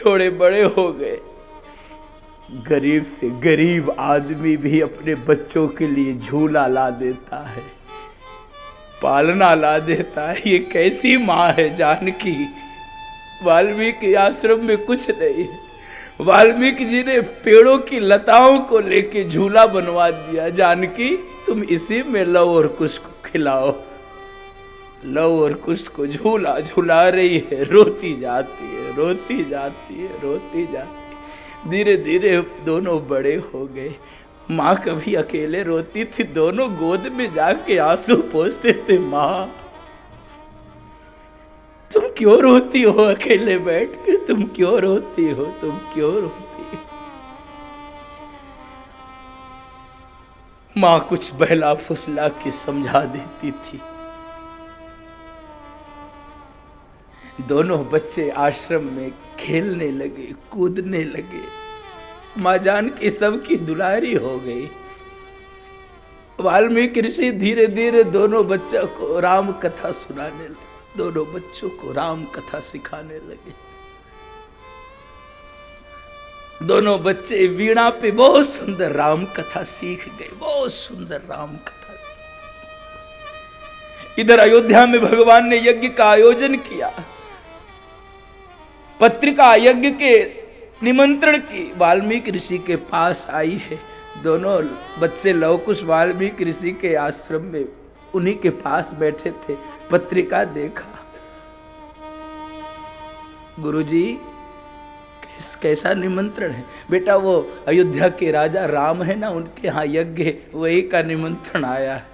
थोड़े बड़े हो गए। गरीब से गरीब आदमी भी अपने बच्चों के लिए झूला ला देता है, पालना ला देता है। ये कैसी माँ है जानकी। वाल्मीकि आश्रम में कुछ नहीं है। वाल्मीकि जी ने पेड़ों की लताओं को लेके झूला बनवा दिया। जानकी तुम इसी में लव और कुश को खिलाओ। लव और कुश को झूला झूला रही है, रोती जाती है, रोती जाती है, रोती जाती है। धीरे धीरे दोनों बड़े हो गए। माँ कभी अकेले रोती थी, दोनों गोद में जाके आंसू पोंछते थे। माँ तुम क्यों रोती हो अकेले बैठ के? तुम क्यों रोती हो? तुम क्यों रोती हो? माँ कुछ बहला फुसला के समझा देती थी। दोनों बच्चे आश्रम में खेलने लगे, कूदने लगे। माँ जानकी सबकी दुलारी हो गई। वाल्मीकि ऋषि धीरे धीरे दोनों बच्चों को राम कथा सुनाने लगे, दोनों बच्चों को राम कथा सिखाने लगे। दोनों बच्चे वीणा पे बहुत सुंदर राम कथा सीख गए, बहुत सुंदर राम कथा सीख। इधर अयोध्या में भगवान ने यज्ञ का आयोजन किया। पत्रिका यज्ञ के निमंत्रण की वाल्मीकि ऋषि के पास आई है। दोनों बच्चे लव कुश वाल्मीकि ऋषि के आश्रम में उन्हीं के पास बैठे थे। पत्रिका देखा। गुरुजी कैसा निमंत्रण है? बेटा वो अयोध्या के राजा राम है ना, उनके यहाँ यज्ञ, वही का निमंत्रण आया है।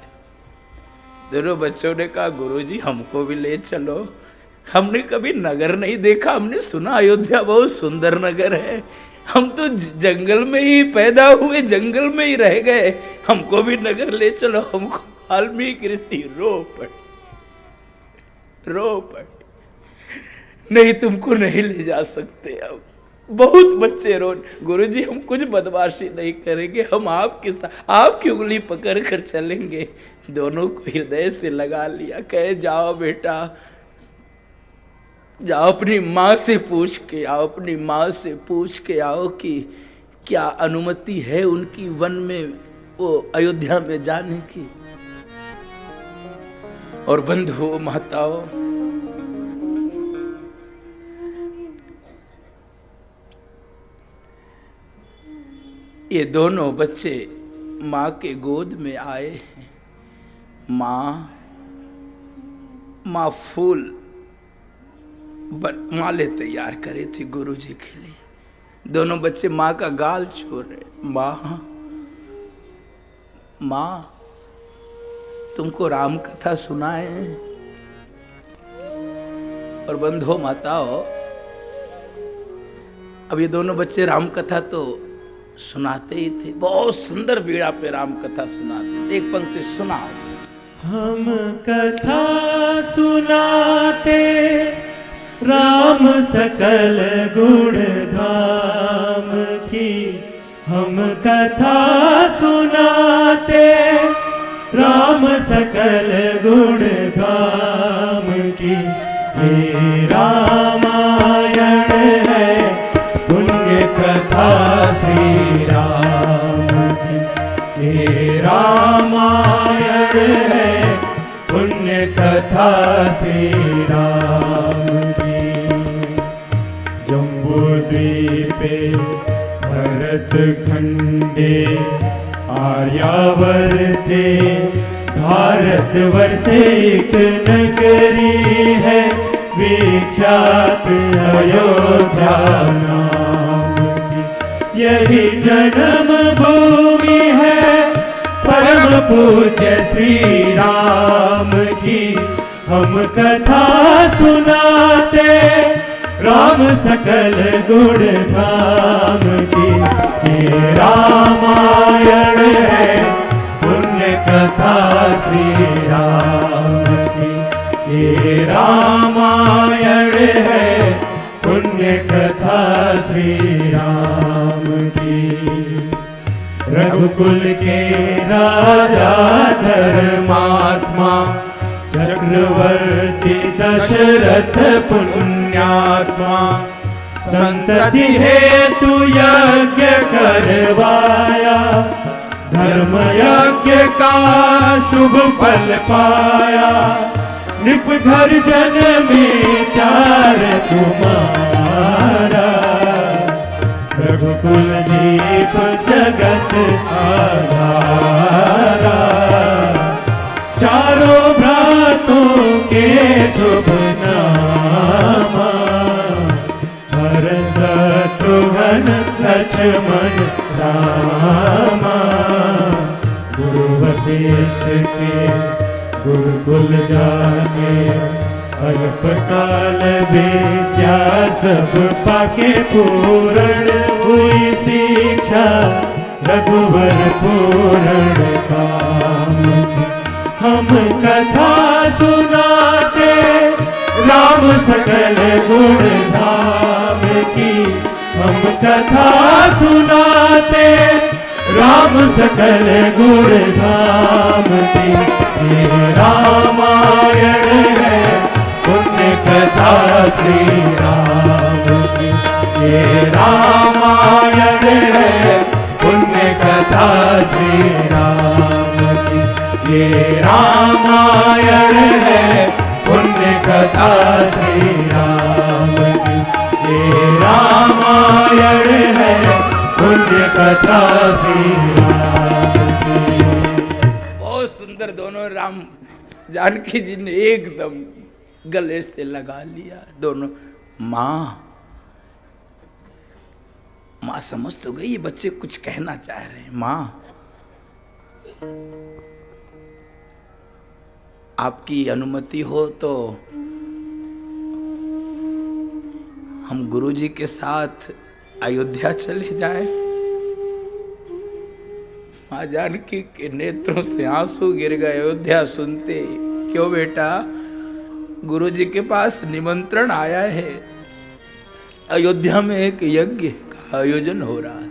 दोनों बच्चों ने कहा गुरुजी हमको भी ले चलो। हमने कभी नगर नहीं देखा, हमने सुना अयोध्या बहुत सुंदर नगर है। हम तो जंगल में ही पैदा हुए, जंगल में ही रह गए, हमको भी नगर ले चलो। हमको वाल्मीकि ऋषि रो पड़े। नहीं तुमको नहीं ले जा सकते। अब बहुत बच्चे रो। गुरुजी हम कुछ बदमाशी नहीं करेंगे, हम आपके साथ आपकी उंगली पकड़ कर चलेंगे। दोनों को हृदय से लगा लिया। कहे जाओ बेटा, जाओ अपनी माँ से पूछ के आओ, अपनी माँ से पूछ के आओ कि क्या अनुमति है उनकी वन में वो अयोध्या में जाने की। और बंधुओं माताओं, ये दोनों बच्चे माँ के गोद में आए हैं। माँ फूल माले तैयार करे थे गुरुजी के लिए। दोनों बच्चे माँ का गाल छू रहे। माँ तुमको राम कथा सुनाए। और बंधुओं माताओं, अब ये दोनों बच्चे राम कथा तो सुनाते ही थे, बहुत सुंदर वीणा पे राम कथा सुनाते। एक पंक्ति सुनाओ। हम कथा सुनाते राम सकल गुण धाम की। हम कथा सुनाते राम सकल गुण धाम की। हे रामायण है पुण्य कथा श्री राम की। हे रामायण है पुण्य कथा श्री राम की। जम्बूद्वीपे भरत खंडे आर्यावर्ते भारतवर्षे एक नगरी है विख्यात अयोध्या नाम की। यही जन्म भूमि है परम पूज्य श्री राम की। हम कथा सुनाते राम सकल गुण धाम की। ये रामायण है पुण्य कथा श्री राम की। ये रामायण है पुण्य कथा श्री राम की। रघुकुल के राजा धर्मात्मा चक्रवर्ती दशरथ पुण्यात्मा संतति हेतु यज्ञ करवाया, धर्म यज्ञ का शुभ फल पाया। निप घर जन्मे चार तुम्हारा, रघुकुल दीप जगत आधारा। चारों भ्रातों के शुभ नामा, भरत शत्रुघ्न लक्ष्मण रामा। गुरु वशिष्ठ के गुरुकुल जाके, अल्पकाल विद्या सब पाके। पूर्ण हुई शिक्षा रघुवर पूर्ण काम की। हम कथा सुनाते राम सकल गुण धाम की। हम कथा सुनाते राम सकल गुण धाम की। ये रामायण है पुण्य कथा श्री राम की। ये रामायण है पुण्य कथा श्री राम की। ये रामायण है पुण्य कथा श्री राम की। ये रामायण है पुण्य कथा श्री राम की। बहुत सुंदर दोनों राम जानकी जी ने एकदम गले से लगा लिया दोनों। माँ समझ तो गई ये बच्चे कुछ कहना चाह रहे हैं। माँ आपकी अनुमति हो तो हम गुरुजी के साथ अयोध्या चले जाएं। माँ जानकी के नेत्रों से आंसू गिर गए अयोध्या सुनते। क्यों बेटा? गुरुजी के पास निमंत्रण आया है, अयोध्या में एक यज्ञ का आयोजन हो रहा है।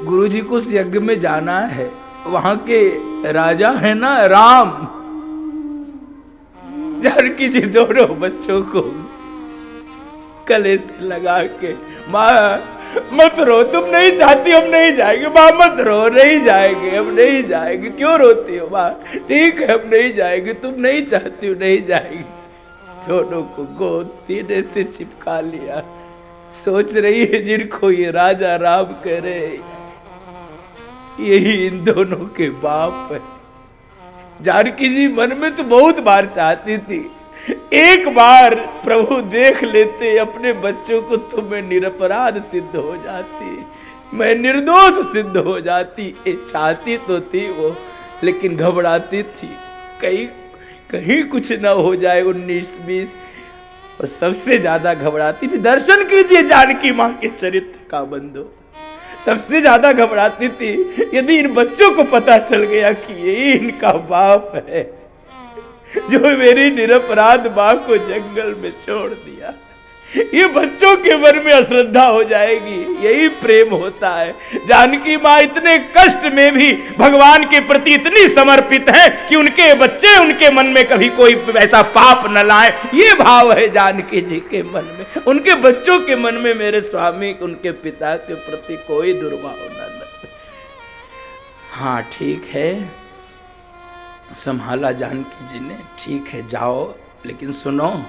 गुरुजी को उस यज्ञ में जाना है। वहां के राजा है ना राम। जानकी जी दोनों बच्चों को गले से लगा के, माँ मत रो, तुम नहीं चाहती हम नहीं जाएंगे। माँ मत रो, नहीं जाएंगे, हम नहीं जाएंगे। क्यों रोती हो माँ? ठीक है हम नहीं जाएंगे, तुम नहीं चाहती हो नहीं जाएंगे। दोनों को गोद सीने से चिपका लिया। सोच रही है जिनको ये राजा राम करे यही इन दोनों के बाप है। जानकी जी मन में तो बहुत बार चाहती थी एक बार प्रभु देख लेते अपने बच्चों को तो मैं निरपराध सिद्ध हो जाती, मैं निर्दोष सिद्ध हो जाती। ये चाहती तो थी वो, लेकिन घबराती थी कहीं कुछ ना हो जाए 19-20। और सबसे ज्यादा घबराती थी, दर्शन कीजिए जानकी माँ के चरित्र का बंधु, सबसे ज्यादा घबराती थी यदि इन बच्चों को पता चल गया कि यही इनका बाप है जो मेरी निरपराध माँ को जंगल में छोड़ दिया। ये बच्चों के मन में अश्रद्धा हो जाएगी। यही प्रेम होता है। जानकी माँ इतने कष्ट में भी भगवान के प्रति इतनी समर्पित है कि उनके बच्चे उनके मन में कभी कोई ऐसा पाप न लाए। ये भाव है जानकी जी के मन में। उनके बच्चों के मन में मेरे स्वामी उनके पिता के प्रति कोई दुर्भाव न। हाँ ठीक है, संभाला जानकी जी ने। ठीक है जाओ, लेकिन सुनो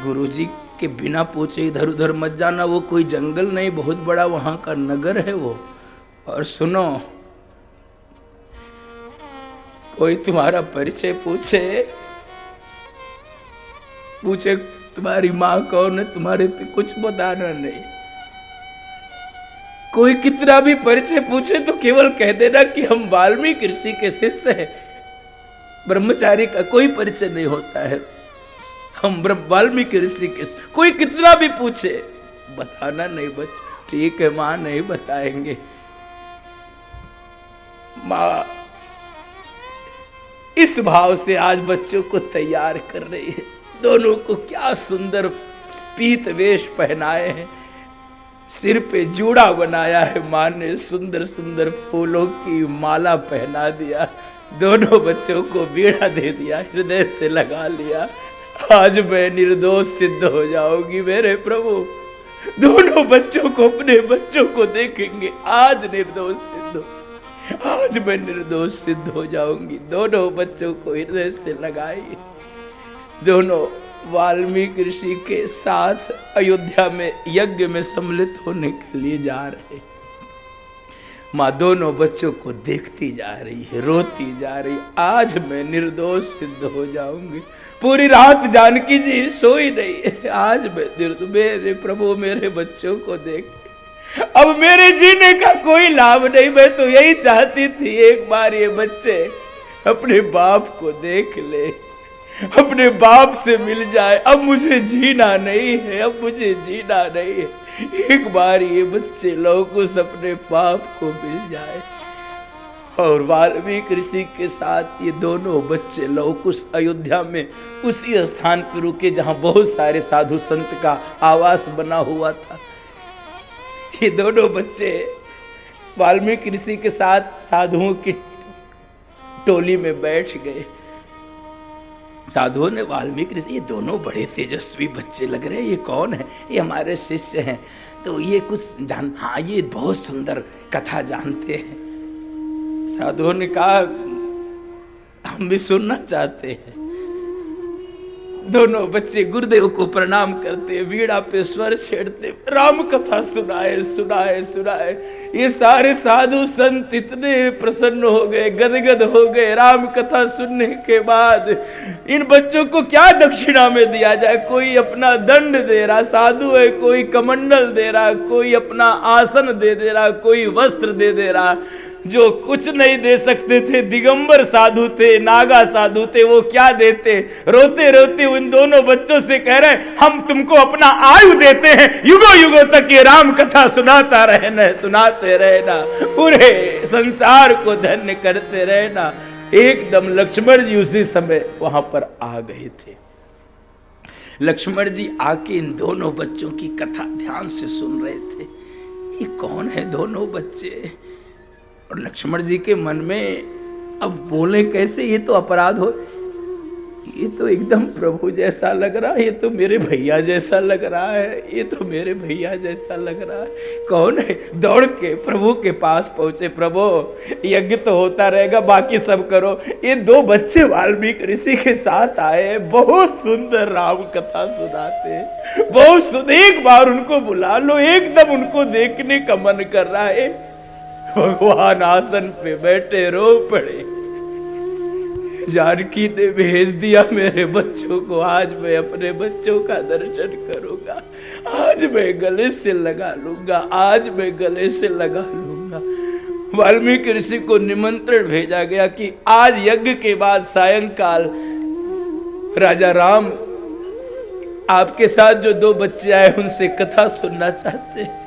गुरुजी के बिना पूछे इधर उधर मत जाना। वो कोई जंगल नहीं, बहुत बड़ा वहां का नगर है वो। और सुनो कोई तुम्हारा परिचय पूछे तुम्हारी माँ कौन है, तुम्हारे पे कुछ बताना नहीं। कोई कितना भी परिचय पूछे तो केवल कह देना कि हम वाल्मीकि ऋषि के शिष्य हैं। ब्रह्मचारी का कोई परिचय नहीं होता है, हम वाल्मीकि ऋषि के। कोई कितना भी पूछे बताना नहीं बच्चे। ठीक है माँ नहीं बताएंगे। माँ इस भाव से आज बच्चों को तैयार कर रही है। दोनों को क्या सुंदर पीत वेश पहनाए हैं, सिर पे जूड़ा बनाया है माँ ने, सुंदर सुंदर फूलों की माला पहना दिया। दोनों बच्चों को बीड़ा दे दिया, हृदय से लगा लिया। आज मैं निर्दोष सिद्ध हो जाऊंगी मेरे प्रभु। दोनों बच्चों को, अपने बच्चों को देखेंगे, आज निर्दोष सिद्ध हो, आज मैं निर्दोष सिद्ध हो जाऊंगी। दोनों बच्चों को हृदय से लगाइए। दोनों वाल्मीकि ऋषि के साथ अयोध्या में यज्ञ में सम्मिलित होने के लिए जा रहे। माँ दोनों बच्चों को देखती जा रही है, रोती जा रही, आज मैं निर्दोष सिद्ध हो जाऊंगी। पूरी रात जानकी जी सोई नहीं है, आज मैं मेरे प्रभु मेरे बच्चों को देख, अब मेरे जीने का कोई लाभ नहीं। मैं तो यही चाहती थी एक बार ये बच्चे अपने बाप को देख ले, अपने बाप से मिल जाए। अब मुझे जीना नहीं है, अब मुझे जीना नहीं है। एक बार ये बच्चे लवकुश अपने बाप को मिल जाए। और वाल्मीकि ऋषि के साथ ये दोनों बच्चे लवकुश अयोध्या में उसी स्थान पर रुके जहां बहुत सारे साधु संत का आवास बना हुआ था। ये दोनों बच्चे वाल्मीकि ऋषि के साथ साधुओं की टोली में बैठ गए। साधुओं ने वाल्मीकि ऋषि, ये दोनों बड़े तेजस्वी बच्चे लग रहे हैं, ये कौन है? ये हमारे शिष्य हैं, तो ये कुछ जान, हाँ ये बहुत सुंदर कथा जानते हैं। साधुओं ने कहा हम भी सुनना चाहते हैं। दोनों बच्चे गुरुदेव को प्रणाम करते, वीणा पे स्वर छेड़ते, राम कथा सुनाए सुनाए सुनाए। ये सारे साधु संत इतने प्रसन्न हो गए, गदगद हो गए। राम कथा सुनने के बाद इन बच्चों को क्या दक्षिणा में दिया जाए? कोई अपना दंड दे रहा, साधु है, कोई कमंडल दे रहा, कोई अपना आसन दे रहा, कोई वस्त्र दे रहा। जो कुछ नहीं दे सकते थे, दिगंबर साधु थे, नागा साधु थे, वो क्या देते? रोते रोते उन दोनों बच्चों से कह रहे, हम तुमको अपना आयु देते हैं, युगों युगों तक ये राम कथा सुनाता रहना, सुनाते रहना, पूरे संसार को धन्य करते रहना। एकदम लक्ष्मण जी उसी समय वहां पर आ गए थे। लक्ष्मण जी आके इन दोनों बच्चों की कथा ध्यान से सुन रहे थे। ये कौन है दोनों बच्चे? और लक्ष्मण जी के मन में अब बोले कैसे? ये तो अपराध हो, ये तो एकदम प्रभु जैसा लग रहा है, ये तो मेरे भैया जैसा लग रहा है, ये तो मेरे भैया जैसा लग रहा है। कौन है? दौड़ के प्रभु के पास पहुंचे। प्रभु यज्ञ तो होता रहेगा, बाकी सब करो। ये दो बच्चे वाल्मीकि ऋषि के साथ आए, बहुत सुंदर राम कथा सुनाते, बहुत सुंदर। एक बार उनको बुला लो, एकदम उनको देखने का मन कर रहा है। भगवान आसन पे बैठे रो पड़े। जानकी ने भेज दिया मेरे बच्चों को, आज मैं अपने बच्चों का दर्शन करूंगा, आज मैं गले से लगा लूंगा, आज मैं गले से लगा लूंगा। वाल्मीकि ऋषि को निमंत्रण भेजा गया कि आज यज्ञ के बाद सायंकाल राजा राम आपके साथ जो दो बच्चे आए उनसे कथा सुनना चाहते हैं।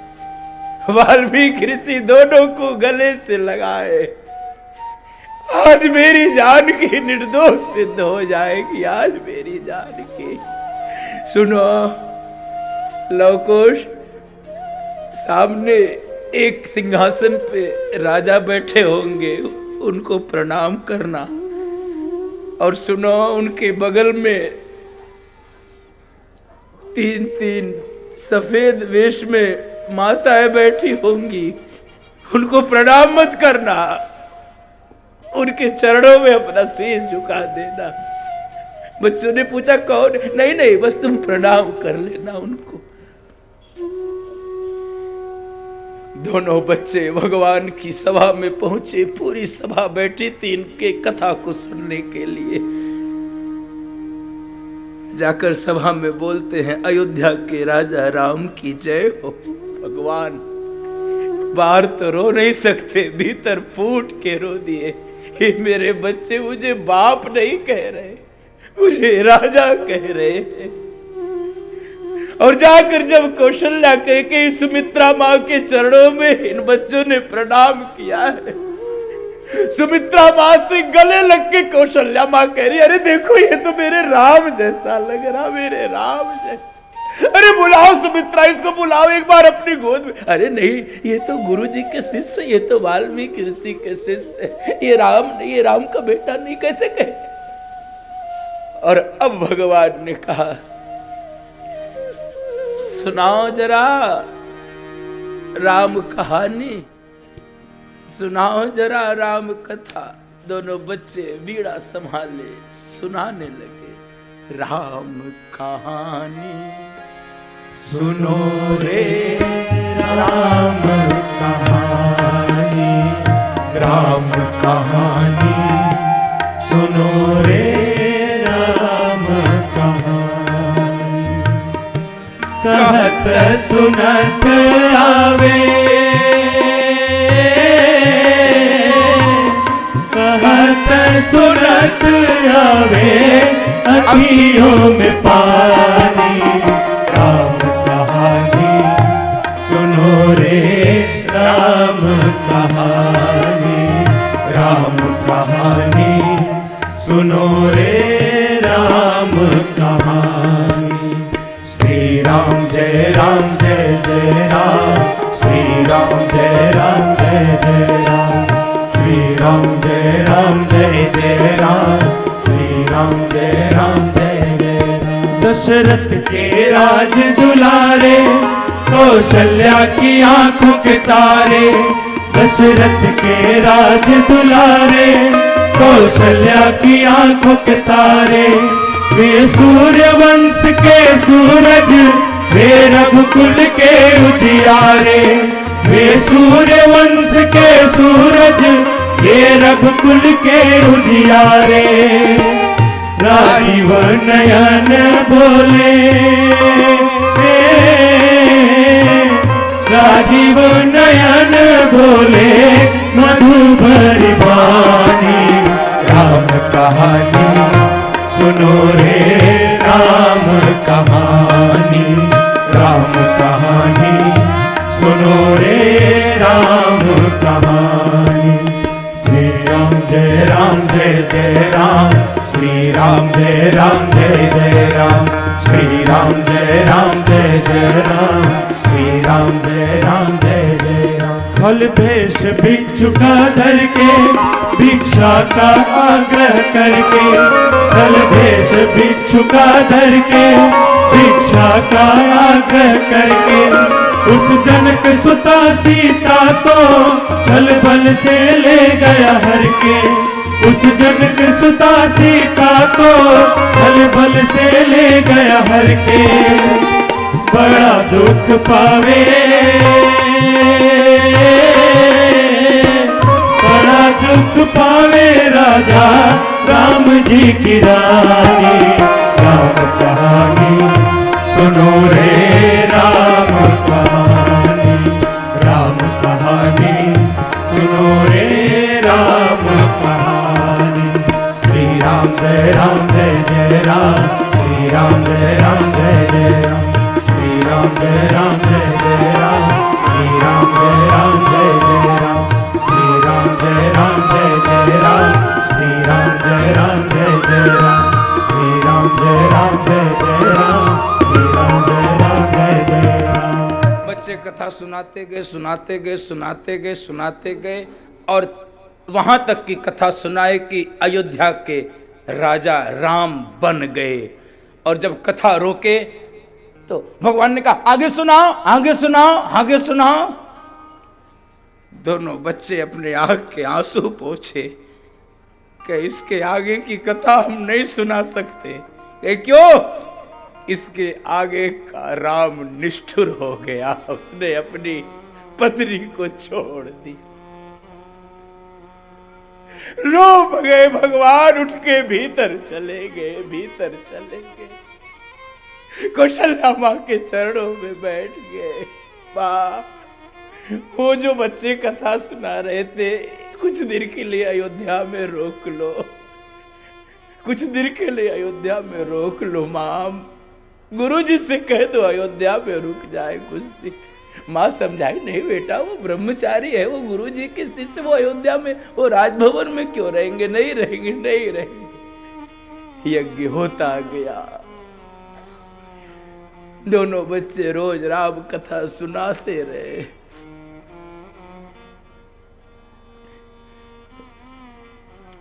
वाल्मीकि ऋषि दोनों को गले से लगाए। आज मेरी जानकी निर्दोष सिद्ध हो जाएगी, आज मेरी जानकी। सुनो लवकुश, सामने एक सिंहासन पे राजा बैठे होंगे, उनको प्रणाम करना। और सुनो उनके बगल में तीन तीन सफेद वेश में माताएं बैठी होंगी, उनको प्रणाम मत करना, उनके चरणों में अपना शीश झुका देना। बच्चों ने पूछा कौन? नहीं नहीं, बस तुम प्रणाम कर लेना उनको। दोनों बच्चे भगवान की सभा में पहुंचे। पूरी सभा बैठी थी इनके कथा को सुनने के लिए। जाकर सभा में बोलते हैं, अयोध्या के राजा राम की जय हो। भगवान बाहर तो रो नहीं सकते, भीतर फूट के रो दिए। ये मेरे बच्चे मुझे बाप नहीं कह रहे, मुझे राजा कह रहे हैं। और जाकर जब कौशल्या कह के सुमित्रा माँ के चरणों में इन बच्चों ने प्रणाम किया है। सुमित्रा माँ से गले लग के कौशल्या माँ कह रही, अरे देखो ये तो मेरे राम जैसा लग रहा, मेरे राम जैसा। अरे बुलाओ सुमित्रा, इसको बुलाओ एक बार अपनी गोद में। अरे नहीं, ये तो गुरु जी के शिष्य, ये तो वाल्मीकि ऋषि के शिष्य, ये राम नहीं, ये राम का बेटा नहीं, कैसे कहे? और अब भगवान ने कहा, सुनाओ जरा राम कहानी, सुनाओ जरा राम कथा। दोनों बच्चे बीड़ा संभाले सुनाने लगे राम कहानी। सुनो रे राम कहानी, राम कहानी, सुनो रे राम कहानी। कहत सुनत आवे, कहत सुनत आवे अखियों में पानी। राम कहानी सुनो रे राम कहानी, राम कहानी सुनो रे राम कहानी। श्री राम जय राम जय जय राम, श्री राम जय राम जय जय राम, श्री राम जय राम जय जय राम, श्री राम जय राम जय जय राम। दशरथ के राज दुलारे, कौशल्या की आंखों के तारे। दशरथ के राज दुलारे, कौशल्या की आंखों के तारे। वे सूर्य वंश के सूरज, वे रघुकुल के उजियारे। वे सूर्य वंश के सूरज, ये रघुकुल के उजियारे। राजीव नयन बोले, राजीव नयन बोले मधुबर वाणी। राम कहानी सुनो रे राम कहानी, राम कहानी सुनो रे राम कहानी। श्री राम जय राम जय जय राम, श्री राम जय राम जय जय राम, श्री राम जय राम जय जय राम, श्री राम जय राम जय जय राम। फल भेष भिक्षु का धर के, भिक्षा का आग्रह करके। फल भेष भिक्षु का धर के, भिक्षा का आग्रह करके। उस जनक सुता सीता तो छल बल से ले गया हर के। उस जनक सुता सीता तो छल बल से ले गया हर के। बड़ा दुख पावे, बड़ा दुख पावे राजा राम जी की रानी। राम कहानी सुनो रे राम कहानी, राम कहानी सुनो रे राम कहानी। श्री राम जय राम जय जय राम, श्री राम जय राम जय जय राम, श्री राम जय राम जय जय राम, श्री राम जय राम जय जय राम, श्री राम जय राम जय जय राम, श्री राम जय राम जय जय राम, श्री राम जय राम जय जय राम, श्री राम जय राम जय जय राम। बच्चे कथा सुनाते गए सुनाते गए सुनाते गए सुनाते गए और वहां तक की कथा सुनाए कि अयोध्या के राजा राम बन गए। और जब कथा रोके तो भगवान ने कहा आगे सुनाओ आगे सुनाओ आगे सुनाओ। दोनों बच्चे अपने आंख के आंसू पोंछे कि इसके आगे की कथा हम नहीं सुना सकते। कि क्यों? इसके आगे का राम निष्ठुर हो गया, उसने अपनी पत्नी को छोड़ दी। रो गए भगवान, उठ के भीतर चले गए, भीतर चले गए। कौशल्या मां के चरणों में बैठ गए। मां, वो जो बच्चे कथा सुना रहे थे, कुछ देर के लिए अयोध्या में रोक लो, कुछ देर के लिए अयोध्या में रोक लो। मां, गुरुजी से कह दो अयोध्या में रुक जाए कुछ दिन। माँ समझाई नहीं बेटा, वो ब्रह्मचारी है, वो गुरुजी के शिष्य, वो अयोध्या में, वो राजभवन में क्यों रहेंगे? नहीं रहेंगे, नहीं रहेंगे। यज्ञ होता गया। दोनों बच्चे रोज राम कथा सुनाते रहे।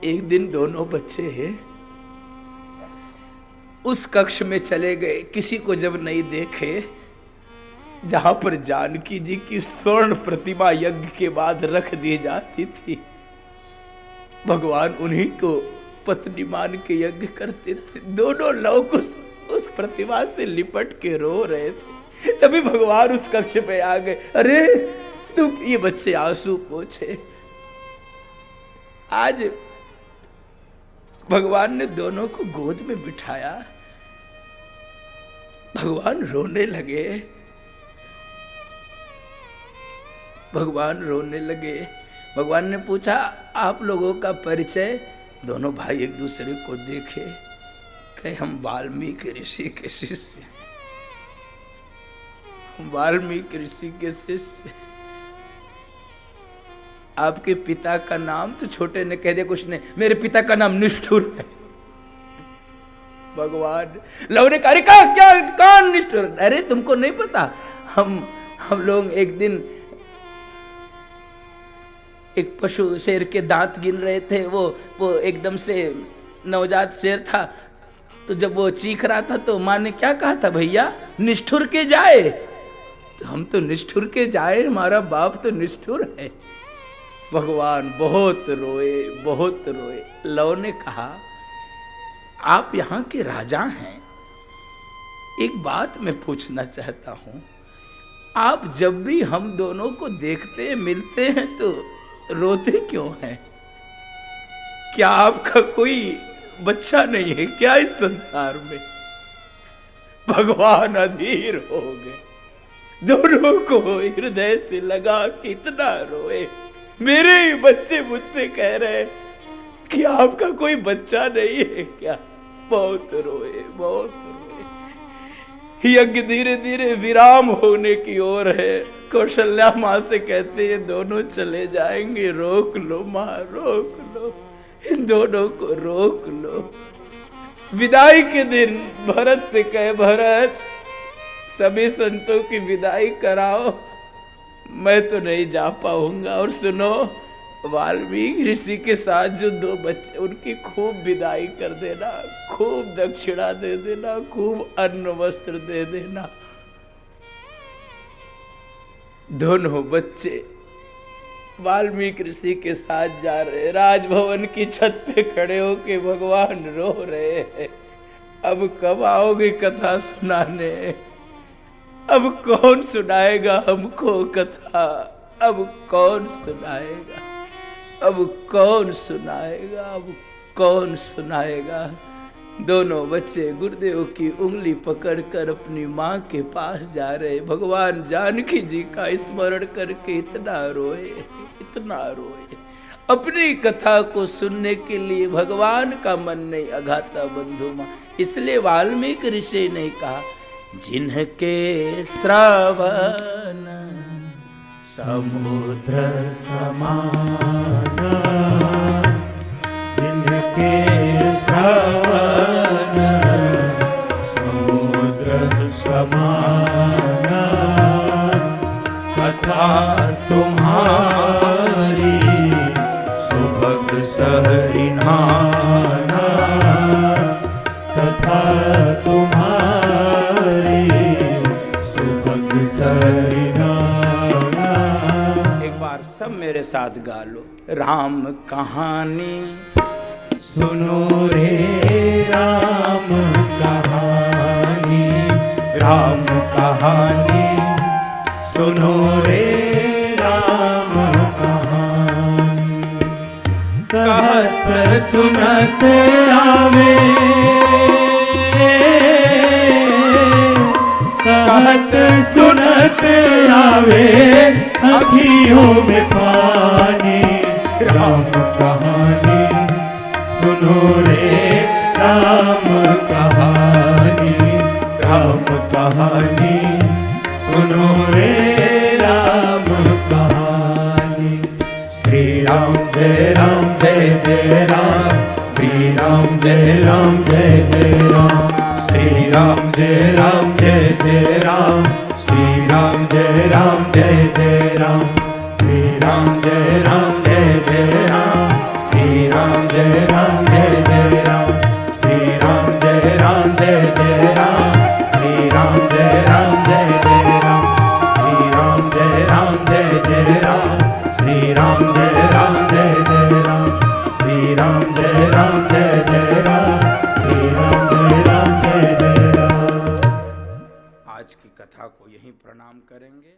एक दिन दोनों बच्चे उस कक्ष में चले गए, किसी को जब नहीं देखे, जहां पर जानकी जी की स्वर्ण प्रतिमा यज्ञ के बाद रख दी जाती थी, भगवान उन्हीं को पत्नी मान के यज्ञ करते थे। दोनों लोग उस प्रतिमा से लिपट के रो रहे थे। तभी भगवान उस कक्ष में आ गए। अरे तुम, ये बच्चे आंसू पोंछे। आज भगवान ने दोनों को गोद में बिठाया, भगवान रोने लगे, भगवान रोने लगे। भगवान ने पूछा, आप लोगों का परिचय? दोनों भाई एक दूसरे को देखे, कहे हम वाल्मीकि ऋषि के शिष्य हैं, हम वाल्मीकि ऋषि के शिष्य। आपके पिता का नाम? तो छोटे ने कह दिया, कुछ नहीं, मेरे पिता का नाम निष्ठुर है। भगवान लव ने कहा, क्या कौन निष्ठुर? अरे तुमको नहीं पता, हम लोग एक दिन एक पशु शेर के दांत गिन रहे थे। वो एकदम से नवजात शेर था, तो जब वो चीख रहा था तो माँ ने क्या कहा था, भैया निष्ठुर के जाए। तो हम तो निष्ठुर के जाए, हमारा बाप तो निष्ठुर है। भगवान बहुत रोए, बहुत रोए। लव ने कहा, आप यहाँ के राजा हैं, एक बात मैं पूछना चाहता हूं, आप जब भी हम दोनों को देखते हैं, मिलते हैं, तो रोते क्यों हैं? क्या आपका कोई बच्चा नहीं है क्या इस संसार में? भगवान अधीर हो गए, दोनों को हृदय से लगा कि इतना रोए। मेरे ही बच्चे मुझसे कह रहे कि आपका कोई बच्चा नहीं है क्या? बहुत रोए, बहुत रोए। यज्ञ धीरे धीरे विराम होने की ओर है। कौशल्या माँ से कहते हैं, दोनों चले जाएंगे, रोक लो माँ, रोक लो, इन दोनों को रोक लो। विदाई के दिन भरत से कहे, भरत सभी संतों की विदाई कराओ, मैं तो नहीं जा पाऊंगा। और सुनो, वाल्मीकि ऋषि के साथ जो 2 बच्चे, उनकी खूब विदाई कर देना, खूब दक्षिणा दे देना, खूब अन्न वस्त्र दे देना। दोनों बच्चे वाल्मीकि ऋषि के साथ जा रहे, राजभवन की छत पे खड़े होके भगवान रो रहे हैं। अब कब आओगे कथा सुनाने? अब कौन सुनाएगा हमको कथा? अब कौन सुनाएगा? अब कौन सुनाएगा? अब कौन सुनाएगा? दोनों बच्चे गुरुदेव की उंगली पकड़कर अपनी माँ के पास जा रहे। भगवान जानकी जी का स्मरण करके इतना रोए, इतना रोए। अपनी कथा को सुनने के लिए भगवान का मन नहीं अघाता बंधु माँ। इसलिए वाल्मीकि ऋषि ने कहा, जिनके श्रवण समुद्र समान, जिनके श्रवण समुद्र समान, कथा तुम्हारी सुभग सहरिनाना, कथा तुम्हारी सुभग सहरिनाना। सब मेरे साथ गा लो। राम कहानी सुनो रे राम कहानी, राम कहानी सुनो रे राम कहानी। कहत सुनत आवे, कहत सुनत आवे अखियों में पानी। राम कहानी सुनो रे राम कहानी, राम कहानी सुनो रे राम कहानी। श्री राम जय जय राम, श्री राम जय जय राम, श्री राम जय जय राम, श्री राम जय जय राम, श्री राम जय जय राम, श्री राम जय जय राम, श्री राम जय जय कथा को यहीं प्रणाम करेंगे।